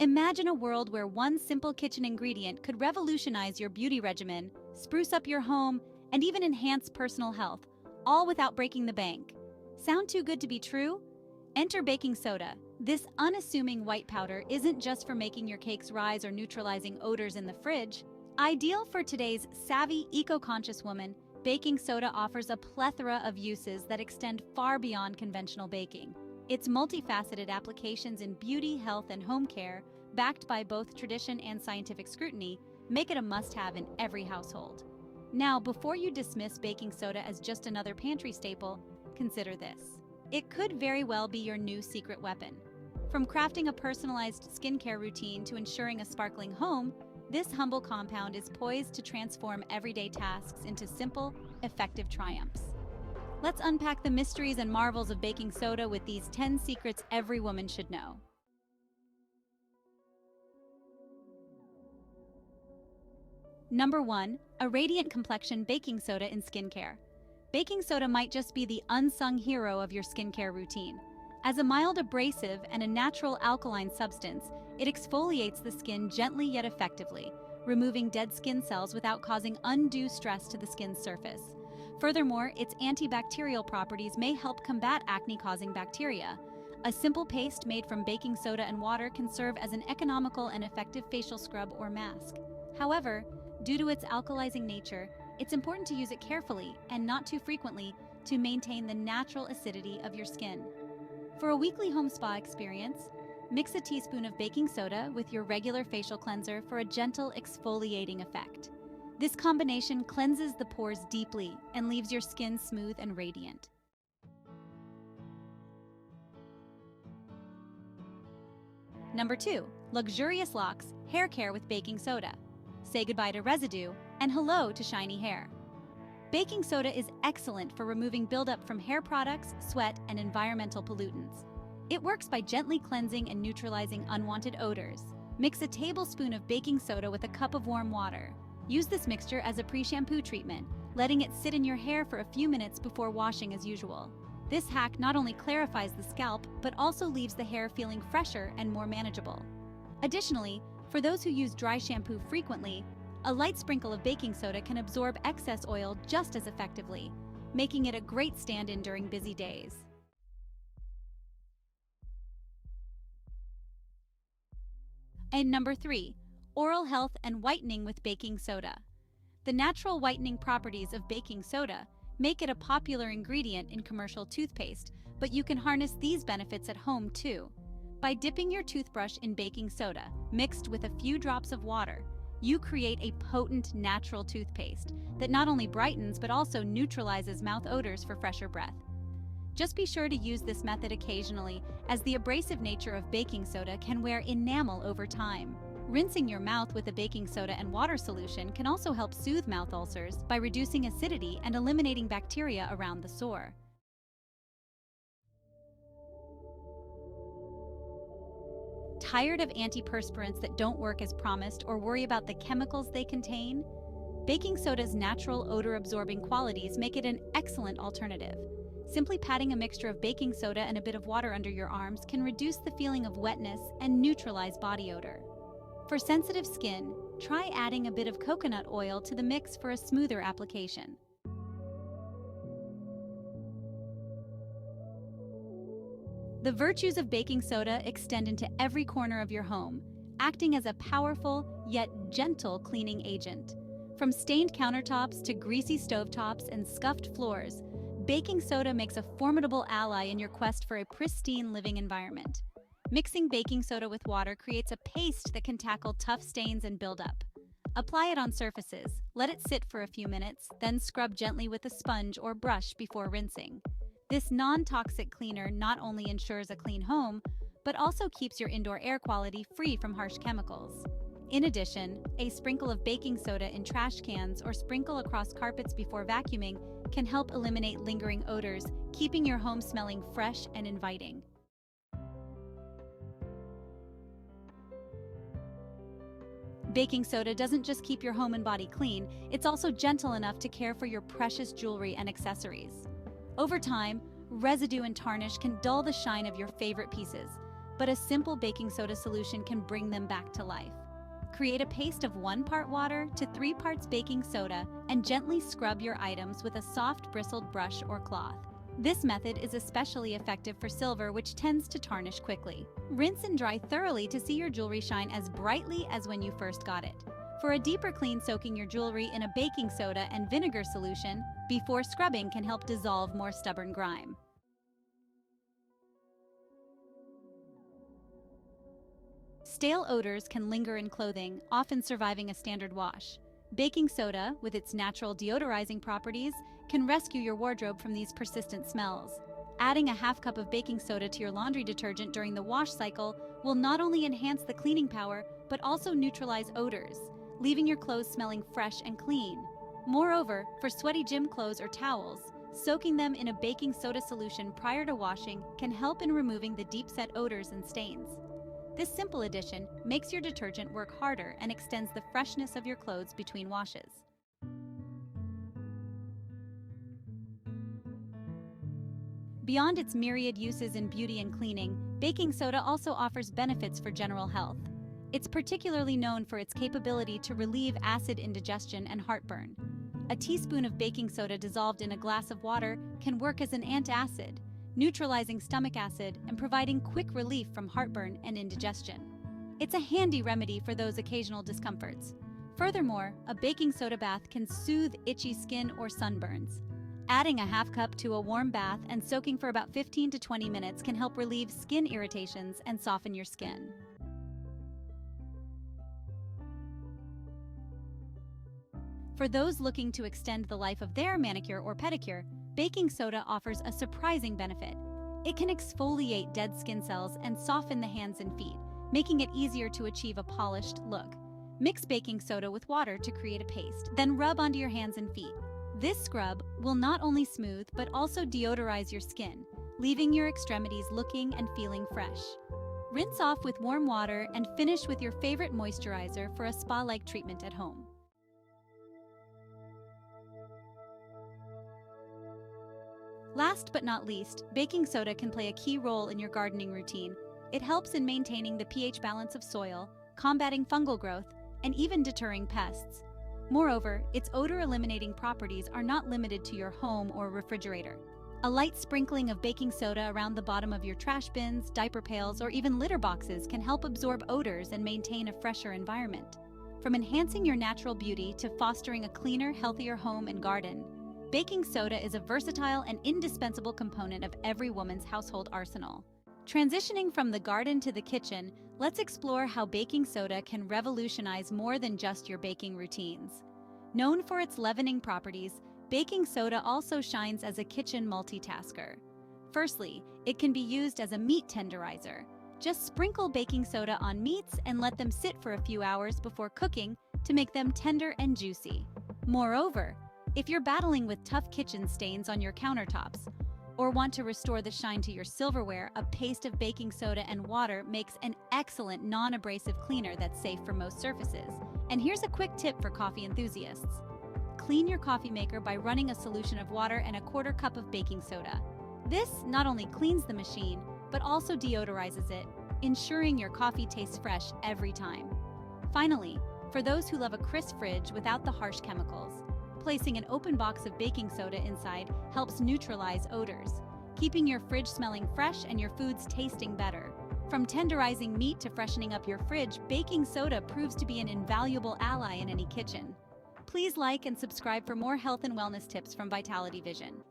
Imagine a world where one simple kitchen ingredient could revolutionize your beauty regimen, spruce up your home, and even enhance personal health, all without breaking the bank. Sound too good to be true? Enter baking soda. This unassuming white powder isn't just for making your cakes rise or neutralizing odors in the fridge. Ideal for today's savvy, eco-conscious woman, baking soda offers a plethora of uses that extend far beyond conventional baking. Its multifaceted applications in beauty, health, and home care, backed by both tradition and scientific scrutiny, make it a must-have in every household. Now, before you dismiss baking soda as just another pantry staple, consider this. It could very well be your new secret weapon. From crafting a personalized skincare routine to ensuring a sparkling home, this humble compound is poised to transform everyday tasks into simple, effective triumphs. Let's unpack the mysteries and marvels of baking soda with these 10 secrets every woman should know. Number 1. A radiant complexion baking soda in skincare. Baking soda might just be the unsung hero of your skincare routine. As a mild abrasive and a natural alkaline substance, it exfoliates the skin gently yet effectively, removing dead skin cells without causing undue stress to the skin's surface. Furthermore, its antibacterial properties may help combat acne-causing bacteria. A simple paste made from baking soda and water can serve as an economical and effective facial scrub or mask. However, due to its alkalizing nature, it's important to use it carefully and not too frequently to maintain the natural acidity of your skin. For a weekly home spa experience, mix a teaspoon of baking soda with your regular facial cleanser for a gentle exfoliating effect. This combination cleanses the pores deeply and leaves your skin smooth and radiant. Number 2. Luxurious locks, hair care with baking soda. Say goodbye to residue and hello to shiny hair. Baking soda is excellent for removing buildup from hair products, sweat, and environmental pollutants. It works by gently cleansing and neutralizing unwanted odors. Mix a tablespoon of baking soda with a cup of warm water. Use this mixture as a pre-shampoo treatment, letting it sit in your hair for a few minutes before washing as usual. This hack not only clarifies the scalp, but also leaves the hair feeling fresher and more manageable. Additionally, for those who use dry shampoo frequently, a light sprinkle of baking soda can absorb excess oil just as effectively, making it a great stand-in during busy days. And number 3. Oral health and whitening with baking soda. The natural whitening properties of baking soda make it a popular ingredient in commercial toothpaste, but you can harness these benefits at home too. By dipping your toothbrush in baking soda, mixed with a few drops of water, you create a potent natural toothpaste that not only brightens but also neutralizes mouth odors for fresher breath. Just be sure to use this method occasionally, as the abrasive nature of baking soda can wear enamel over time. Rinsing your mouth with a baking soda and water solution can also help soothe mouth ulcers by reducing acidity and eliminating bacteria around the sore. Tired of antiperspirants that don't work as promised or worry about the chemicals they contain? Baking soda's natural odor-absorbing qualities make it an excellent alternative. Simply patting a mixture of baking soda and a bit of water under your arms can reduce the feeling of wetness and neutralize body odor. For sensitive skin, try adding a bit of coconut oil to the mix for a smoother application. The virtues of baking soda extend into every corner of your home, acting as a powerful yet gentle cleaning agent. From stained countertops to greasy stovetops and scuffed floors, baking soda makes a formidable ally in your quest for a pristine living environment. Mixing baking soda with water creates a paste that can tackle tough stains and buildup. Apply it on surfaces, let it sit for a few minutes, then scrub gently with a sponge or brush before rinsing. This non-toxic cleaner not only ensures a clean home, but also keeps your indoor air quality free from harsh chemicals. In addition, a sprinkle of baking soda in trash cans or sprinkle across carpets before vacuuming can help eliminate lingering odors, keeping your home smelling fresh and inviting. Baking soda doesn't just keep your home and body clean, it's also gentle enough to care for your precious jewelry and accessories. Over time, residue and tarnish can dull the shine of your favorite pieces, but a simple baking soda solution can bring them back to life. Create a paste of 1 part water to 3 parts baking soda and gently scrub your items with a soft bristled brush or cloth. This method is especially effective for silver, which tends to tarnish quickly. Rinse and dry thoroughly to see your jewelry shine as brightly as when you first got it. For a deeper clean, soaking your jewelry in a baking soda and vinegar solution before scrubbing can help dissolve more stubborn grime. Stale odors can linger in clothing, often surviving a standard wash. Baking soda, with its natural deodorizing properties, can rescue your wardrobe from these persistent smells. Adding a half cup of baking soda to your laundry detergent during the wash cycle will not only enhance the cleaning power, but also neutralize odors, leaving your clothes smelling fresh and clean. Moreover, for sweaty gym clothes or towels, soaking them in a baking soda solution prior to washing can help in removing the deep-set odors and stains. This simple addition makes your detergent work harder and extends the freshness of your clothes between washes. Beyond its myriad uses in beauty and cleaning, baking soda also offers benefits for general health. It's particularly known for its capability to relieve acid indigestion and heartburn. A teaspoon of baking soda dissolved in a glass of water can work as an antacid, neutralizing stomach acid and providing quick relief from heartburn and indigestion. It's a handy remedy for those occasional discomforts. Furthermore, a baking soda bath can soothe itchy skin or sunburns. Adding a half cup to a warm bath and soaking for about 15 to 20 minutes can help relieve skin irritations and soften your skin. For those looking to extend the life of their manicure or pedicure, baking soda offers a surprising benefit. It can exfoliate dead skin cells and soften the hands and feet, making it easier to achieve a polished look. Mix baking soda with water to create a paste, then rub onto your hands and feet. This scrub will not only smooth but also deodorize your skin, leaving your extremities looking and feeling fresh. Rinse off with warm water and finish with your favorite moisturizer for a spa-like treatment at home. Last but not least, baking soda can play a key role in your gardening routine. It helps in maintaining the pH balance of soil, combating fungal growth, and even deterring pests. Moreover, its odor-eliminating properties are not limited to your home or refrigerator. A light sprinkling of baking soda around the bottom of your trash bins, diaper pails, or even litter boxes can help absorb odors and maintain a fresher environment. From enhancing your natural beauty to fostering a cleaner, healthier home and garden, baking soda is a versatile and indispensable component of every woman's household arsenal. Transitioning from the garden to the kitchen, let's explore how baking soda can revolutionize more than just your baking routines. Known for its leavening properties, baking soda also shines as a kitchen multitasker. Firstly, it can be used as a meat tenderizer. Just sprinkle baking soda on meats and let them sit for a few hours before cooking to make them tender and juicy. Moreover, if you're battling with tough kitchen stains on your countertops, or want to restore the shine to your silverware, a paste of baking soda and water makes an excellent non-abrasive cleaner that's safe for most surfaces. And here's a quick tip for coffee enthusiasts. Clean your coffee maker by running a solution of water and a 1/4 cup of baking soda. This not only cleans the machine, but also deodorizes it, ensuring your coffee tastes fresh every time. Finally, for those who love a crisp fridge without the harsh chemicals, placing an open box of baking soda inside helps neutralize odors, keeping your fridge smelling fresh and your foods tasting better. From tenderizing meat to freshening up your fridge, baking soda proves to be an invaluable ally in any kitchen. Please like and subscribe for more health and wellness tips from Vitality Vision.